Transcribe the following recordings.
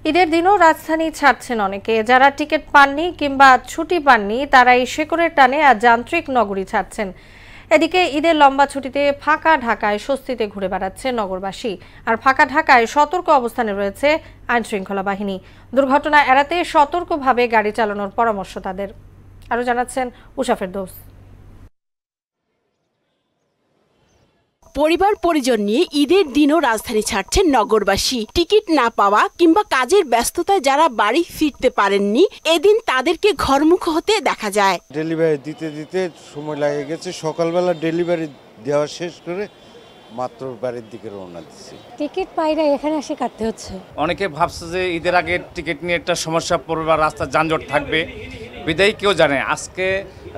ঈদের দিনও রাজধানী ছাড়ছেন অনেকে। যারা টিকিট পাননি কিংবা ছুটি পাননি তারা এই শেকড়ের টানে আর যান্ত্রিক নগরী ছাড়ছেন। এদিকে ঈদের লম্বা ছুটিতে ফাঁকা ঢাকায় স্বস্তিতে ঘুরে বেড়াচ্ছে নগরবাসী। আর ফাঁকা ঢাকায় সতর্ক অবস্থানে রয়েছে আইনশৃঙ্খলা বাহিনী। দুর্ঘটনা এড়াতে সতর্কভাবে গাড়ি চালানোর পরামর্শ তাদের। আরও জানাচ্ছেন উষা ফেরদৌস। পরিবার পরিজন নিয়ে ঈদের দিনও রাজধানী ছাড়ছেন নগরবাসী। টিকিট না পাওয়া কিংবা কাজের ব্যস্ততায় যারা বাড়ি ফিরতে পারেননি, এদিন তাদেরকে ঘরমুখ হতে দেখা যায়। ডেলিভারি দিতে দিতে সময় লাগে গেছে। সকালবেলা ডেলিভারি দেওয়া শেষ করে মাত্র বাড়ির দিকে রওনা দিচ্ছি। টিকিট পাই না, এখানে এসে কাটতে হচ্ছে। অনেকে ভাবছে যে ঈদের আগে টিকিট নিয়ে একটা সমস্যা পড়বে বা রাস্তার যানজট থাকবে, বিদায় কেউ জানে আজকে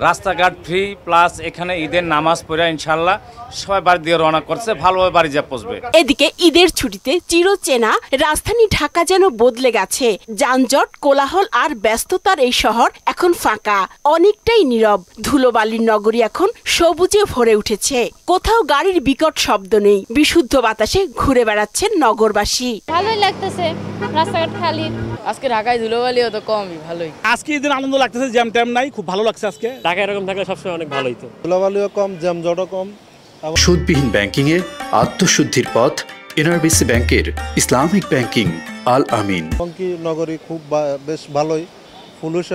রাস্তাঘাট ফ্রি, প্লাস এখানে ঈদের নামাজ পড়ে ইনশাল্লাহ সবাই বাড়ি দিয়ে রওনা করছে, ভালোভাবে বাড়ি যা পৌঁছবে। এদিকে ঈদের ছুটিতে চিরচেনা রাজধানী ঢাকা যেন বদলে গেছে। যানজট, কোলাহল আর ব্যস্ততার এই শহর এখন ফাঁকা, অনেকটাই নীরব। ধুলোবালির নগরী এখন সবুজে ভরে উঠেছে। কোথাও গাড়ির বিকট শব্দ নেই, বিশুদ্ধ বাতাসে ঘুরে বেড়াচ্ছেন নগরবাসী। ভালোই লাগতেছে, রাস্তাঘাট খালি। আজকে ঢাকায় ধুলোবালিও তো কমই, ভালোই। আজকে ঈদের আনন্দ লাগতেছে, জ্যাম ট্যাম নাই, খুব ভালো লাগছে। আজকে ঢাকা এরকম থাকলে সবসময় অনেক ভালোই তো। ধুলোবালিও কম, জ্যামজটও কম। সুদবিহীন ব্যাংকিং এর আত্মশুদ্ধির পথ এনআরবিসি ব্যাংকের ইসলামিক ব্যাংকিং আল আমিন। নগরী খুব বেশ ভালোই, পুলিশ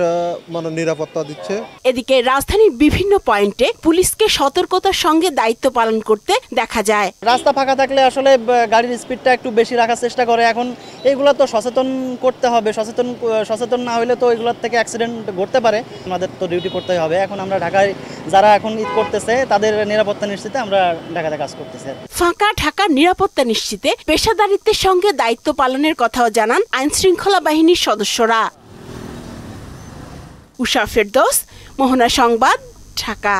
মানে নিরাপত্তা দিচ্ছে। এদিকে রাজধানীর বিভিন্ন পয়েন্টে পুলিশকে সতর্কতার সঙ্গে দায়িত্ব পালন করতে দেখা যায়। রাস্তা ফাঁকা থাকলে আসলে গাড়ির স্পিডটা একটু বেশি রাখার চেষ্টা করে। এখন এগুলো তো সচেতন করতে হবে, সচেতন না হলে তো এগুলোর থেকে অ্যাক্সিডেন্ট ঘটতে পারে। আমাদের তো ডিউটি করতেই হবে। এখন আমরা ঢাকায় যারা এখন ঈদ করতেছে তাদের নিরাপত্তা নিশ্চিতে আমরা ঢাকাতে কাজ করতেছি। ফাঁকা ঢাকার নিরাপত্তা নিশ্চিতে পেশাদারিত্বের সঙ্গে দায়িত্ব পালনের কথাও জানান আইনশৃঙ্খলা বাহিনীর সদস্যরা। উষা ফেরদৌস, মোহনা সংবাদ, ঢাকা।